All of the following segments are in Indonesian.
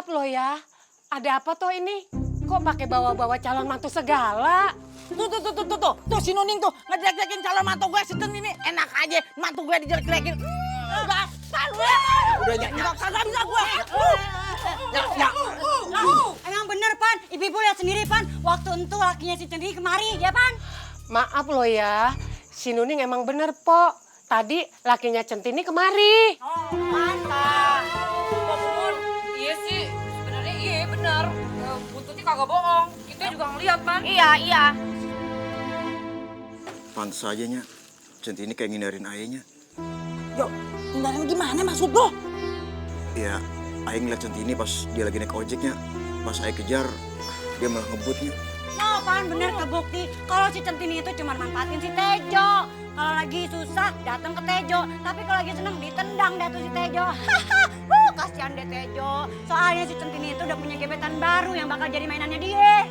Maaf loh ya, ada apa toh ini? Kok pakai bawa-bawa calon mantu segala? Tuh si Nuning tuh ngejelek-jelekin calon mantu gue si Centini. Enak aja mantu gue dijelek-jelekin. Dasar gue. Udah nyak. Kagak bisa gue. Nyak. Emang bener, Pan. Ibu-ibu lihat sendiri, Pan. Waktu itu lakinya si Centini kemari, ya, Pan? Maaf loh ya, si Nuning emang bener, Pok. Tadi lakinya Centini kemari. Oh, mantap. Pak Mumun, iya sih, sebenarnya iya benar. Buntutnya kagak bohong. Kita juga ngeliat, Pan. Iya. Pantes aja nya, Centini kayak ngindarin ayahnya. Yo, hindarin gimana maksud lo? Ya, ayah ngeliat Centini pas dia lagi naik ojeknya. Pas ayah kejar, dia malah ngebutnya. No, Pan, bener kebukti. Kalau si Centini itu cuma manfaatin si Tejo. Kalau lagi susah, datang ke Tejo. Tapi kalau lagi seneng, ditendang dah tuh si Tejo. Kasihan deh Tejo. Soalnya si Centini itu udah punya gebetan baru yang bakal jadi mainannya dia.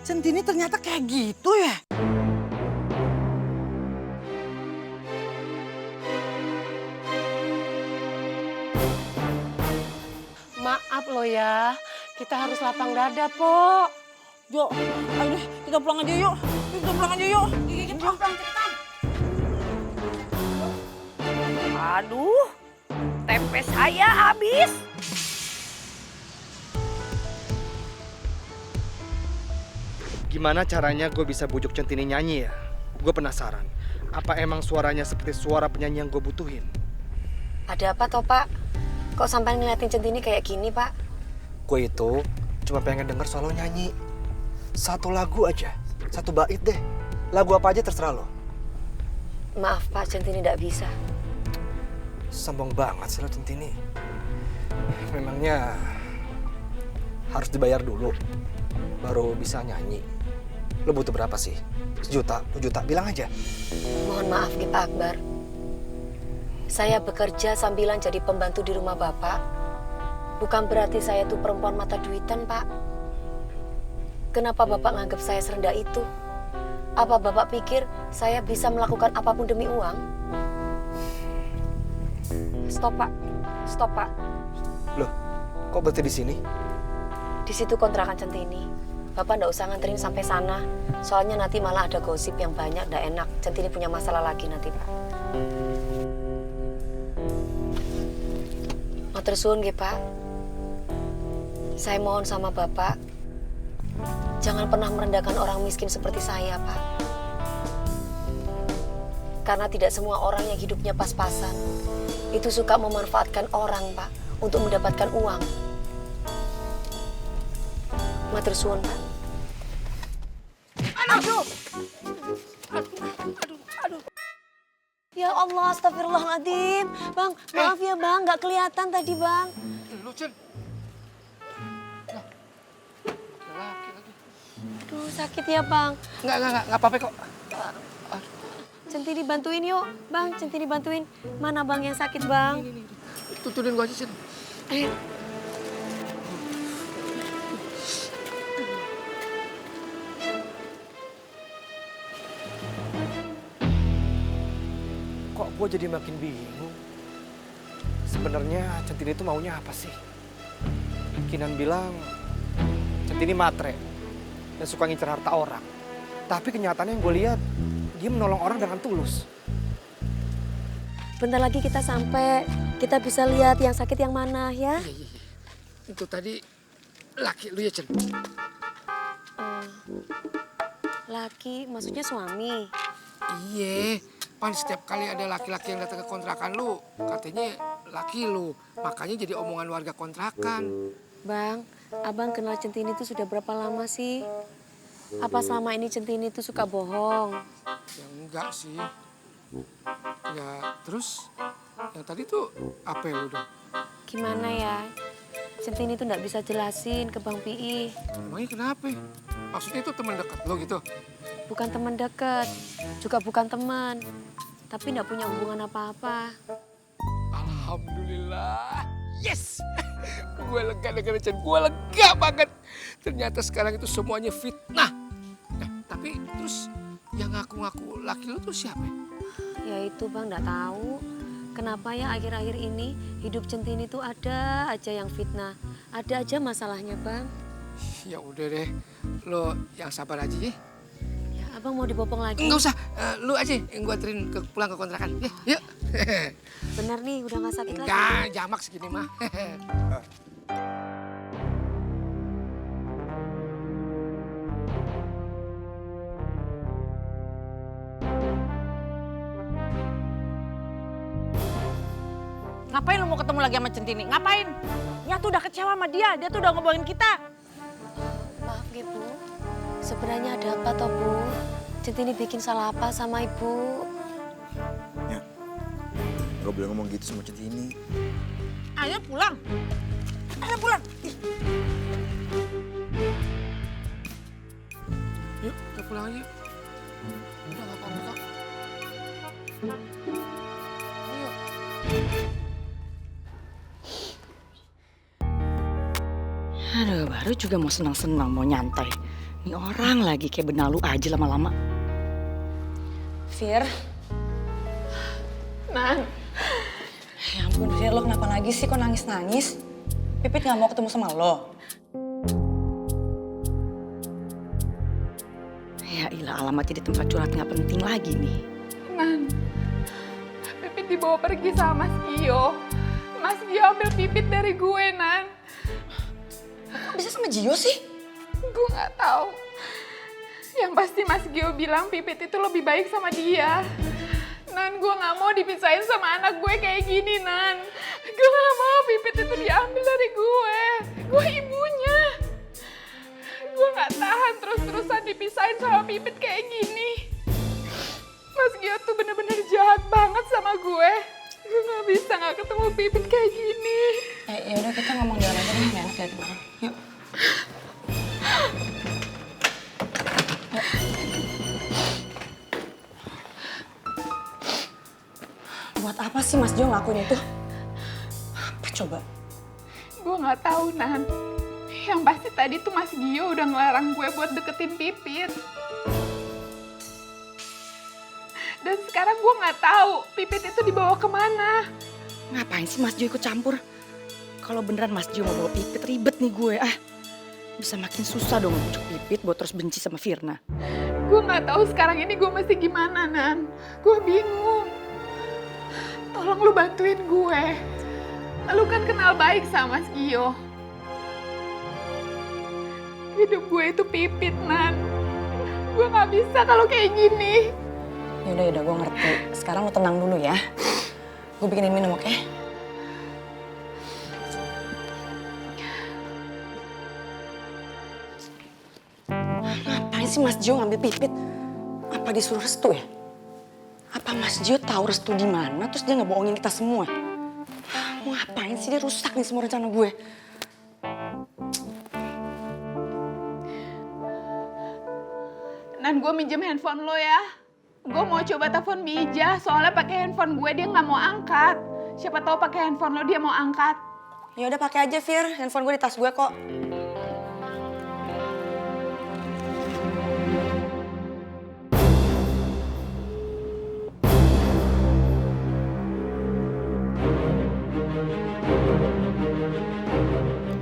Centini ternyata kayak gitu ya? Maaf loh ya, kita harus lapang dada, Pok. Yo, ayo deh, kita pulang aja yuk. Iya, pulang cepetan. Aduh, tempe saya habis. Gimana caranya gue bisa bujuk Centini nyanyi ya? Gue penasaran. Apa emang suaranya seperti suara penyanyi yang gue butuhin? Ada apa toh, Pak? Kok sampai ngeliatin Centini kayak gini, Pak? Gue itu cuma pengen denger solo nyanyi. Satu lagu aja, satu bait deh. Lagu apa aja terserah lo. Maaf, Pak, Centini tidak bisa. Sombong banget sih lo, Centini. Memangnya harus dibayar dulu baru bisa nyanyi. Lo butuh berapa sih? 1 juta, 2 juta, bilang aja. Mohon maaf nih, Pak Akbar. Saya bekerja sambilan jadi pembantu di rumah Bapak. Bukan berarti saya tuh perempuan mata duitan, Pak. Kenapa Bapak nganggap saya serendah itu? Apa Bapak pikir saya bisa melakukan apapun demi uang? Stop, Pak. Stop, Pak. Loh, kok berhenti di sini? Di situ kontrakan Centini. Bapak nggak usah nganterin sampai sana. Soalnya nanti malah ada gosip yang banyak, nggak enak. Centini punya masalah lagi nanti, Pak. Matur suwun nggih, Pak. Saya mohon sama Bapak, jangan pernah merendahkan orang miskin seperti saya, Pak. Karena tidak semua orang yang hidupnya pas-pasan itu suka memanfaatkan orang, Pak, untuk mendapatkan uang. Matur suwun, Pak. Aduh. Ya Allah, astagfirullahaladzim. Bang, maaf ya Bang, nggak kelihatan tadi Bang. Lu, Cen. Aduh, sakit ya Bang. Nggak apa-apa kok. Centini bantuin yuk, Bang. Centini bantuin. Mana Bang yang sakit Bang? Tuturin gua aja, Cen. Ayo. Kok gue jadi makin bingung? Sebenarnya Centini itu maunya apa sih? Kinan bilang Centini matre dan suka ngincer harta orang. Tapi kenyataannya yang gue lihat, dia menolong orang dengan tulus. Bentar lagi kita sampai. Kita bisa lihat yang sakit yang mana ya. Iya. Itu tadi laki lu ya, Cen? Laki, maksudnya suami. Iya, Pan setiap kali ada laki-laki yang datang ke kontrakan lu, katanya laki lu. Makanya jadi omongan warga kontrakan. Bang, Abang kenal Centini itu sudah berapa lama sih? Apa selama ini Centini itu suka bohong? Ya enggak sih. Ya terus, yang tadi tuh apa ya lu dong? Gimana ya? Centini itu nggak bisa jelasin ke Bang Pi. Emangnya kenapa? Maksudnya itu teman dekat lo gitu? Bukan teman dekat, juga bukan teman. Tapi nggak punya hubungan apa-apa. Alhamdulillah. Yes! Gue lega dengan Cen, gue lega banget. Ternyata sekarang itu semuanya fitnah. Nah, tapi terus yang ngaku-ngaku laki lu tuh siapa? Ya itu Bang nggak tahu. Kenapa ya akhir-akhir ini hidup Centini tuh ada aja yang fitnah, ada aja masalahnya, Bang. Ya udah deh, lo yang sabar aja ya. Ya, Abang mau dibopong lagi? Enggak usah, lu aja yang gua anterin pulang ke kontrakan. Yuk. Bener nih, udah gak sakit lagi. Enggak, jamak segini mah. Ngapain lu mau ketemu lagi sama Centini? Ngapain? Ya tuh udah kecewa sama dia tuh udah ngebohongin kita. Maaf ya, Bu. Sebenarnya ada apa toh, Bu? Centini bikin salah apa sama Ibu? Ya, nggak boleh ngomong gitu sama Centini. Ayo pulang. Ayo pulang. Ih. Yuk, kita pulang aja. Udah nggak apa-apa kok. Ayo. Aduh, baru juga mau senang-senang, mau nyantai. Ini orang lagi kayak benalu aja lama-lama. Fir. Nan. Ya ampun Fir, lo kenapa lagi sih kok nangis-nangis? Pipit gak mau ketemu sama lo? Ya ilah, alamatnya di tempat curhat nggak penting lagi nih. Nan, Pipit dibawa pergi sama Mas Gio. Mas Gio ambil Pipit dari gue, Nan. Kok bisa sama Gio sih? Gue nggak tahu. Yang pasti Mas Gio bilang Pipit itu lebih baik sama dia. Nan, gue nggak mau dipisahin sama anak gue kayak gini, Nan. Gue nggak mau Pipit itu diambil dari gue. Gue ibunya. Gue nggak tahan terus-terusan dipisahin sama Pipit kayak gini. Mas Gio tuh bener-bener jahat banget sama gue. Gue nggak bisa nggak ketemu Pipit kayak gini. Ya udah kita ngomong jalan aja nih, enak dari kemarin. Yuk. Buat apa sih Mas Jo ngelakuin itu? Apa coba? Gue nggak tahu, Nan. Yang pasti tadi tuh Mas Gio udah ngelarang gue buat deketin Pipit. Dan sekarang gue nggak tahu Pipit itu dibawa kemana. Ngapain sih Mas Jo ikut campur? Kalau beneran Mas Jo mau bawa Pipit, ribet nih gue. Bisa makin susah dong ngebujuk Pipit buat terus benci sama Firna. Gue nggak tahu sekarang ini gue mesti gimana, Nan. Gue bingung. Tolong lu bantuin gue. Lu kan kenal baik sama Mas Gio. Hidup gue itu Pipit, Nan. Gue nggak bisa kalau kayak gini. Yaudah, gue ngerti. Sekarang lo tenang dulu ya. Gue bikinin minum, oke? Ngapain sih Mas Jo ngambil Pipit? Apa disuruh restu ya? Apa Mas Jo tahu restu di mana terus dia ngebohongin kita semua? Mau ngapain sih, dia rusak nih semua rencana gue. Nan, gue minjem handphone lo ya. Gue mau coba telepon Bija, soalnya pakai handphone gue dia nggak mau angkat. Siapa tahu pakai handphone lo dia mau angkat. Ya udah pakai aja Fir, handphone gue di tas gue kok.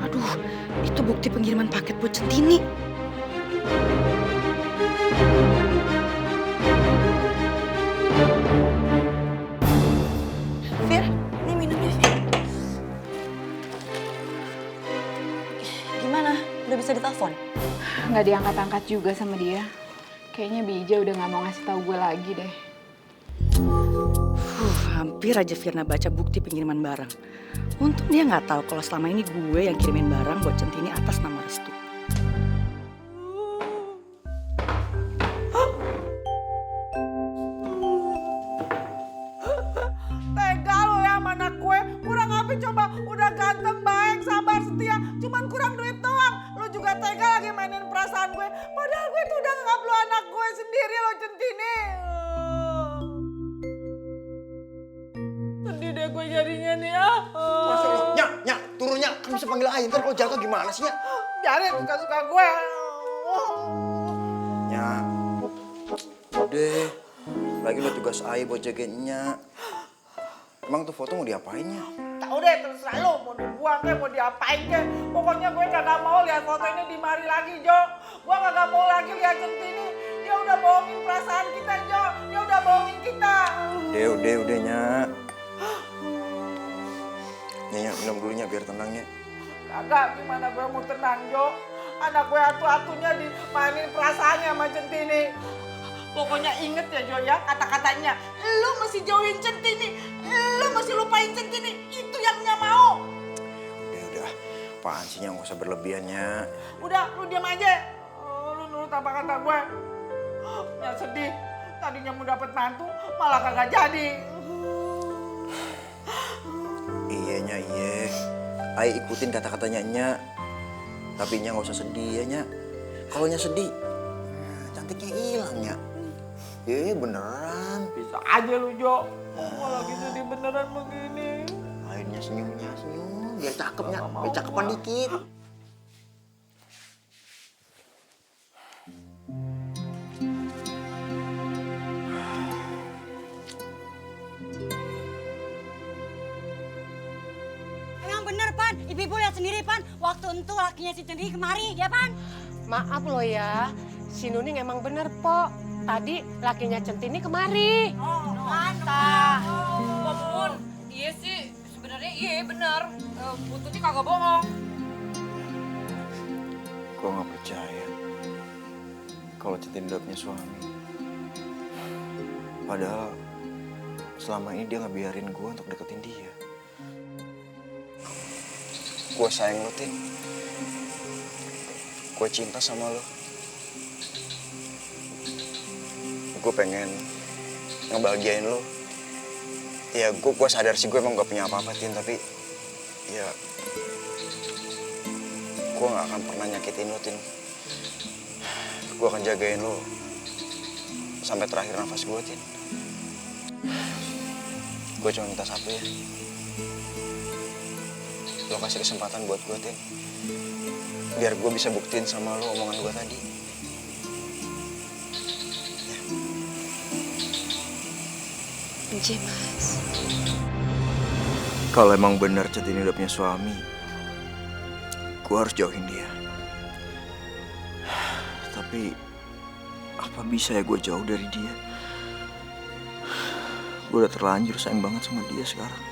Aduh, itu bukti pengiriman paket buat Centini. Fir, ini minumnya Fir. Gimana? Udah bisa ditelepon? Nggak diangkat-angkat juga sama dia. Kayaknya Bija udah nggak mau ngasih tahu gue lagi deh. Hampir aja Firna baca bukti pengiriman barang. Untung dia nggak tahu kalau selama ini gue yang kirimin barang buat Centini atas nama Restu. Tega lo ya sama anak gue. Kurang apa coba? Udah ganteng, baik, sabar, setia. Cuman kurang duit doang. Lo juga tega lagi mainin perasaan gue. Padahal gue tuh udah nganggap lo anak gue sendiri lo Centini. Sedih deh gue jadinya nih ya. Masya Allah, Nyak, turun Nyak. Kan bisa panggil Ain, ntar kalau jatuh gimana sih Nyak? Biarin suka-suka gue. Nyak, udah. Lagi lo tugas Ain buat jagain Nyak. Emang tuh foto mau diapainnya? Tahu deh, terserah lo mau dibuang kek, mau diapain kek. Pokoknya gue kagak mau lihat foto ini di mari lagi, Jo. Gue kagak mau lagi lihat Centini. Dia udah bohongin perasaan kita, Jo. Dia udah bohongin kita. Udah, Nyak. Nyak, minum dulu Nyak, biar tenang Nyak. Kagak, gimana gue mau tenang, Jo. Anak gue atu-atunya dimainin perasaannya sama Centini. Pokoknya inget ya, Jo ya, kata-katanya. Lu mesti jauhin Centini. Lu mesti lupain Centini. Itu yang Nya mau. Udah. Apaan sih Nyak, nggak usah berlebihan Nyak. Udah, lu diam aja. Lu nurut apa kata gue. Nya sedih. Tadinya mau dapet mantu, malah kagak jadi. Iya Nyak, iya. Ayo ikutin kata-katanya Nyak. Tapi Nyak nggak usah sedih ya Nyak. Kalau Nyak sedih, cantiknya hilang Nyak. Beneran. Bisa aja lu, Jo. Mau lagi sedih beneran begini. Akhirnya senyum. Biar cakep Nyak, biar cakepan dikit. Emang bener, Pan. Ibu-ibu lihat sendiri, Pan. Waktu itu lakinya si Centini kemari, ya, Pan? Maaf loh ya, si Nuning emang bener, Pok. Tadi lakinya Centini kemari. Oh, mantap. Walaupun iya sih, sebenarnya iya bener. Bu Tuti kagak bohong. Gue nggak percaya kalau Centini udah punya suami. Padahal selama ini dia nggak biarin gue untuk deketin dia. Gue sayang lo, Tin. Gue cinta sama lo. Gue pengen ngebahagiain lo. Ya gue sadar sih gue emang gak punya apa-apa, Tin. Tapi ya gue gak akan pernah nyakitin lo, Tin. Gue akan jagain lo sampai terakhir nafas gue, Tin. Gue cuma minta satu ya. Lo kasih kesempatan buat gue, Tin. Biar gue bisa buktiin sama lo omongan gue tadi. Benci, Mas. Kalau emang benar Centini udah punya suami, gue harus jauhin dia. Tapi apa bisa ya gue jauh dari dia? Gue udah terlanjur sayang banget sama dia sekarang.